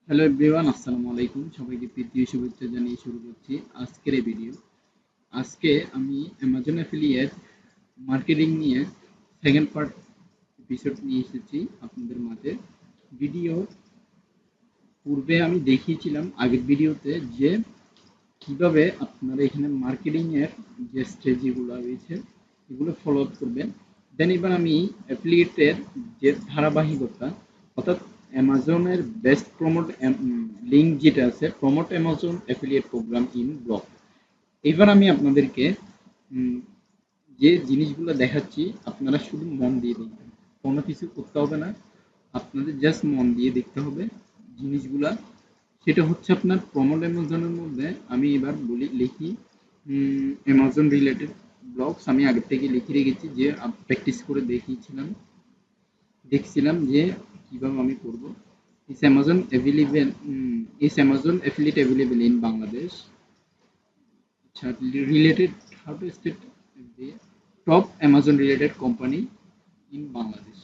Hello everyone, আসসালামু আলাইকুম। সবাইকে প্রীতি ও শুভেচ্ছা জানিয়ে শুরু করছি আজকের এই ভিডিও। আজকে আমি অ্যামাজন অ্যাফিলিয়েট মার্কেটিং নিয়ে সেকেন্ড পার্ট এপিসোড নিয়ে এসেছি আপনাদের মাঝে। ভিডিও পূর্বে আমি দেখিয়েছিলাম আগের ভিডিওতে যে কিভাবে আপনারা এখানে মার্কেটিং এর যে স্ট্র্যাটেজিগুলো রয়েছে এগুলো ফলো আপ করবেন। দেন এবার আমি অ্যাফিলিয়েটের যে ধারাবাহিকতা, অর্থাৎ অ্যামাজনের বেস্ট প্রমোট লিঙ্ক যেটা আছে, promote Amazon affiliate programme in blog. এবার আমি আপনাদেরকে উম, যে জিনিসগুলো দেখাচ্ছি আপনারা শুধু মন দিয়ে দেখবেন, কোনো কিছু করতে হবে না, আপনাদের জাস্ট মন দিয়ে দেখতে হবে জিনিসগুলা। সেটা হচ্ছে আপনার প্রমোট অ্যামাজনের মধ্যে আমি এবার বলি লিখি অ্যামাজন রিলেটেড ব্লগস আমি আগে থেকে লিখে রেখেছি, যে প্র্যাকটিস করে দেখছিলাম যে কিভাবে আমি করব। Is Amazon available, is Amazon affiliate available in Bangladesh. আচ্ছা, related how to state top Amazon related company in Bangladesh.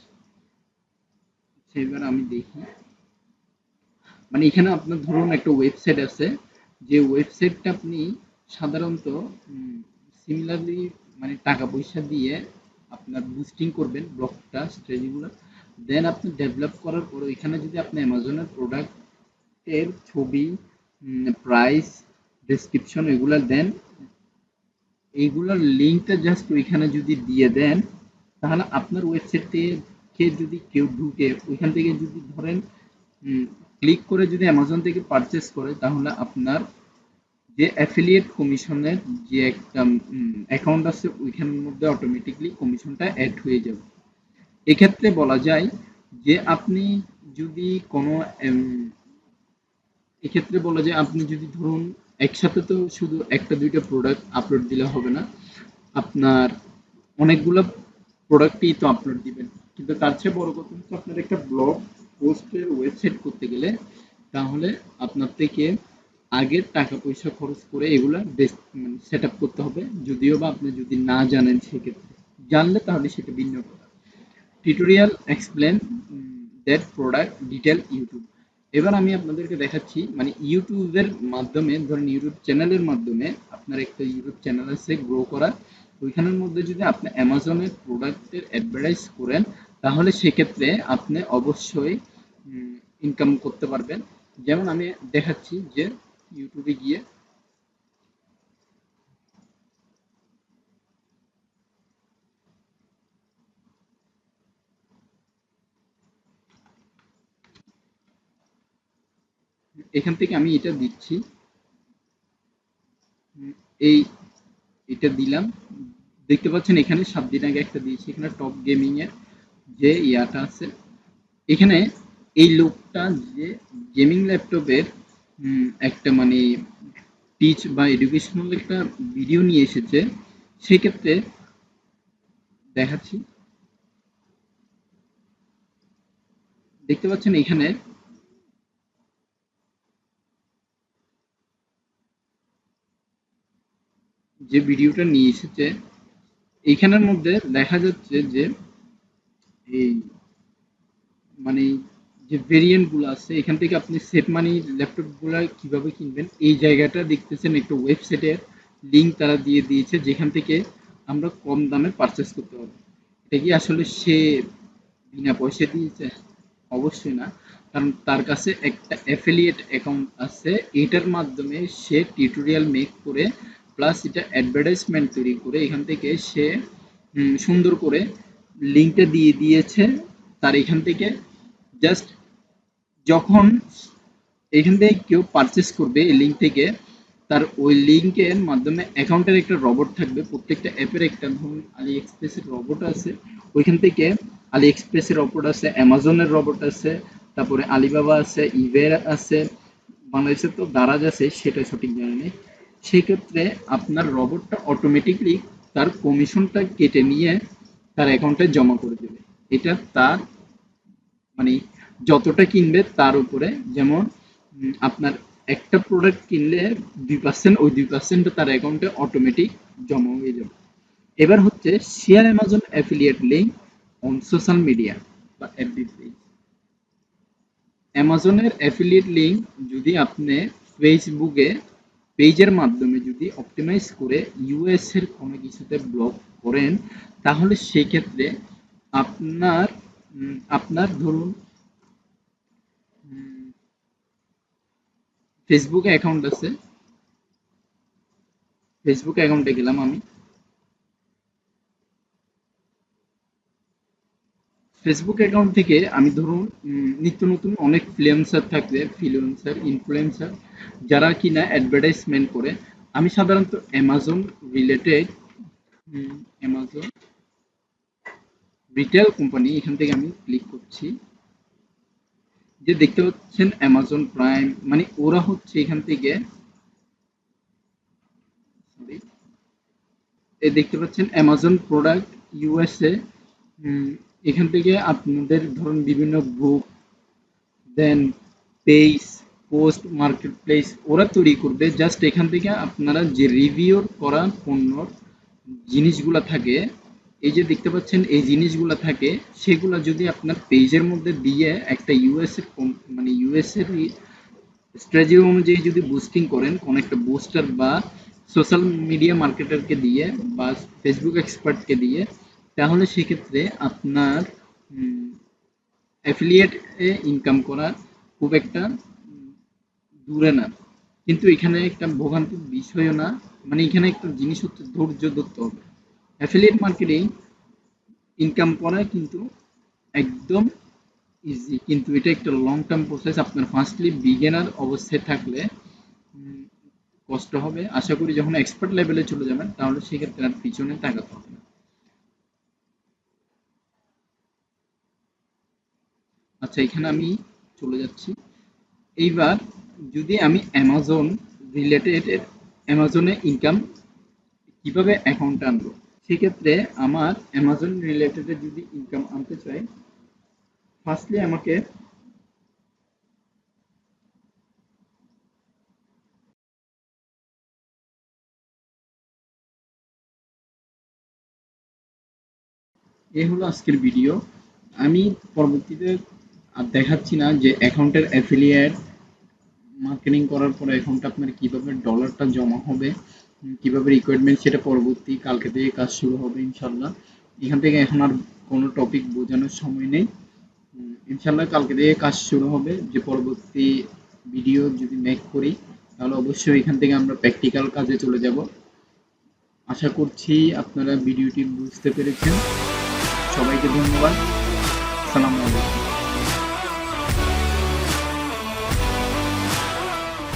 সেবার আমি দেখি, মানে এখানে আপনার ধরুন একটা ওয়েবসাইট আছে, যে ওয়েবসাইটটা আপনি সাধারণত সিমিলারলি মানে টাকা পয়সা দিয়ে আপনার বুস্টিং করবেন ব্লগটা স্ট্র্যাটেজিগুলো। দেন আপনি ডেভেলপ করার পর এখানে যদি আপনি অ্যামাজনের প্রোডাক্টের ছবি, প্রাইস, ডেসক্রিপশন এগুলো দেন, এইগুলোর লিঙ্কটা জাস্ট ওইখানে যদি দিয়ে দেন, তাহলে আপনার ওয়েবসাইট থেকে যদি কেউ ঢুকে ওইখান থেকে যদি ধরেন ক্লিক করে যদি অ্যামাজন থেকে পারচেস করে, তাহলে আপনার যে অ্যাফিলিয়েট কমিশনের যে একটা অ্যাকাউন্ট আছে ওইখানের মধ্যে অটোমেটিকলি কমিশনটা অ্যাড হয়ে যাবে। এক্ষেত্রে বলা যায় যে আপনি যদি কোনো এক্ষেত্রে বলা যায় আপনি যদি ধরুন একসাথে তো শুধু একটা দুইটা প্রোডাক্ট আপলোড দিলে হবে না, আপনার অনেকগুলো প্রোডাক্টই তো আপলোড দিবেন। কিন্তু তার চেয়ে বড় কথা হচ্ছে আপনার একটা ব্লগ পোস্টের ওয়েবসাইট করতে গেলে, তাহলে আপনার থেকে আগের টাকা পয়সা খরচ করে এগুলা মানে সেট আপ করতে হবে। যদিও বা আপনি যদি না জানেন, সেক্ষেত্রে জানলে তাহলে সেটা ভিন্ন কথা। Tutorial explain that product detail YouTube. এবার আমি আপনাদেরকে দেখাচ্ছি, মানে ইউটিউবের মাধ্যমে, ধরেন ইউটিউব চ্যানেলের মাধ্যমে আপনার একটা ইউটিউব চ্যানেল আছে গ্রো করা, ওইখানের মধ্যে যদি আপনি অ্যামাজনের প্রোডাক্টের অ্যাডভার্টাইজ করেন, তাহলে সেক্ষেত্রে আপনি অবশ্যই ইনকাম করতে পারবেন। যেমন আমি দেখাচ্ছি যে ইউটিউবে গিয়ে এখান থেকে আমি এটা দিচ্ছি, এই এটা দিলাম। দেখতে পাচ্ছেন এখানে 7 দিন আগে একটা দিয়েছি, এখানে টপ গেমিং এর যে ইয়াটা আছে, এখানে এই লোকটা যে গেমিং ল্যাপটপের একটা মানে টিচ বা এডুকেশনাল একটা ভিডিও নিয়ে এসেছে। সেক্ষেত্রে দেখাচ্ছি, দেখতে পাচ্ছেন এখানে যে ভিডিওটা নিয়ে এসেছে, এইখানের মধ্যে দেখা যাচ্ছে যে এই মানে যে ভেরিয়েন্ট গুলো আছে, এখান থেকে আপনি সেট মানি ল্যাপটপ গুলা কিভাবে কিনবেন, এই জায়গাটা দেখতেছেন একটা ওয়েবসাইটের লিঙ্ক তারা দিয়ে দিয়েছে, যেখান থেকে আমরা কম দামে পারচেস করতে পারবো। এটা কি আসলে সে বিনা পয়সা দিয়েছে? অবশ্যই না, কারণ তার কাছে একটা অ্যাফিলিয়েট অ্যাকাউন্ট আছে, এটার মাধ্যমে সে টিউটোরিয়াল মেক করে প্লাস এটা অ্যাডভার্টাইজমেন্ট তৈরি করে এখান থেকে সে সুন্দর করে লিঙ্কটা দিয়ে দিয়েছে। তার এখান থেকে জাস্ট যখন এখান থেকে কেউ পারচেস করবে এই লিঙ্ক থেকে, তার ওই লিঙ্কের মাধ্যমে অ্যাকাউন্টের একটা রবট থাকবে, প্রত্যেকটা অ্যাপের একটা, ধরুন আলি এক্সপ্রেসের রবট আছে, ওইখান থেকে আলি এক্সপ্রেসের রবট আছে, অ্যামাজনের রবট আছে, তারপরে আলিবাবা আছে, ইবের আছে, বাংলাদেশে তো দারাজ আছে, সেটা সঠিক জানা নেই। সেক্ষেত্রে আপনার রবটটা অটোমেটিকলি তার কমিশনটা কেটে নিয়ে তার অ্যাকাউন্টে জমা করে দেবে। এটা তার মানে যতটা কিনবে তার উপরে, যেমন আপনার একটা প্রোডাক্ট কিনলে 2%, ওই 2% তার অ্যাকাউন্টে অটোমেটিক জমা হয়ে যাবে। এবার হচ্ছে share Amazon affiliate link on social media বা এফবি পেজ। অ্যামাজনের অ্যাফিলিয়েট লিঙ্ক যদি আপনি ফেসবুকে পেজের মাধ্যমে যদি অপটিমাইজ করে ইউএস এর কোনো কিছুতে ব্লক করেন, তাহলে সেক্ষেত্রে আপনার আপনার ধরুন ফেসবুক অ্যাকাউন্ট আছে, ফেসবুক অ্যাকাউন্টে গেলাম আমি। ফেসবুক অ্যাকাউন্ট থেকে আমি ধরুন নিত্য নতুন অনেক ইনফ্লুয়েন্সার যারা কিনা অ্যাডভার্টাইজমেন্ট করে। আমি সাধারণত Amazon related Amazon retail company, এখান থেকে আমি ক্লিক করছি। যে দেখতে পাচ্ছেন অ্যামাজন প্রাইম, মানে ওরা হচ্ছে এখান থেকে সরি দেখতে পাচ্ছেন অ্যামাজন প্রোডাক্ট ইউএসএ। এখান থেকে আপনাদের ধরুন বিভিন্ন গ্রুপ, দেন পেজ, পোস্ট, মার্কেট প্লেস ওরা তৈরি করবে। জাস্ট এখান থেকে আপনারা যে রিভিউ করা পণ্যর জিনিসগুলো থাকে, এই যে দেখতে পাচ্ছেন এই জিনিসগুলো থাকে, সেগুলো যদি আপনার পেজের মধ্যে দিয়ে একটা ইউএস এর মানে ইউএস এর স্ট্র্যাটেজি অনুযায়ী যদি বুস্টিং করেন কোন একটা বুস্টার বা সোশ্যাল মিডিয়া মার্কেটারকে দিয়ে বা ফেসবুক এক্সপার্টকে দিয়ে, তাহলে সেক্ষেত্রে আপনার অ্যাফিলিয়েট এ ইনকাম করা খুব একটা দূরে না। কিন্তু এখানে একটা ভোগান্তির বিষয়ও না, মানে এখানে একটা জিনিস হচ্ছে ধৈর্য ধরতে হবে। অ্যাফিলিয়েট মার্কেটিং ইনকাম করা কিন্তু একদম ইজি, কিন্তু এটা একটা লং টার্ম প্রসেস। আপনার ফার্স্টলি বিগিনার অবস্থায় থাকলে কষ্ট হবে। আশা করি যখন এক্সপার্ট লেভেলে চলে যাবেন তাহলে সেক্ষেত্রে আর পিছনে তাকাতে হবে না। আচ্ছা, এখানে আমি চলে যাচ্ছি। এইবার যদি আমি অ্যামাজন রিলেটেড অ্যামাজনে ইনকাম কিভাবে অ্যাকাউন্ট আনবো, সেক্ষেত্রে আমার অ্যামাজন রিলেটেড যদি ইনকাম আনতে চাই, ফার্স্টলি আমাকে এই হলো আজকের ভিডিও। আমি পরবর্তীতে আর দেখাচ্ছি না যে অ্যাকাউন্টের অ্যাফিলিয়েট মার্কেটিং করার পরে অ্যাকাউন্টে আপনার কিভাবে ডলারটা জমা হবে, কিভাবে রিকোয়ারমেন্ট, সেটা পরবর্তী কালকে থেকে কাজ শুরু হবে ইনশাল্লাহ। এখান থেকে এখন আর কোনো টপিক বোঝানোর সময় নেই। ইনশাল্লাহ কালকে থেকে কাজ শুরু হবে। যে পরবর্তী ভিডিও যদি মেক করি তাহলে অবশ্যই এখান থেকে আমরা প্র্যাকটিক্যাল কাজে চলে যাব। আশা করছি আপনারা ভিডিওটি বুঝতে পেরেছেন। সবাইকে ধন্যবাদ। আসসালামু আলাইকুম।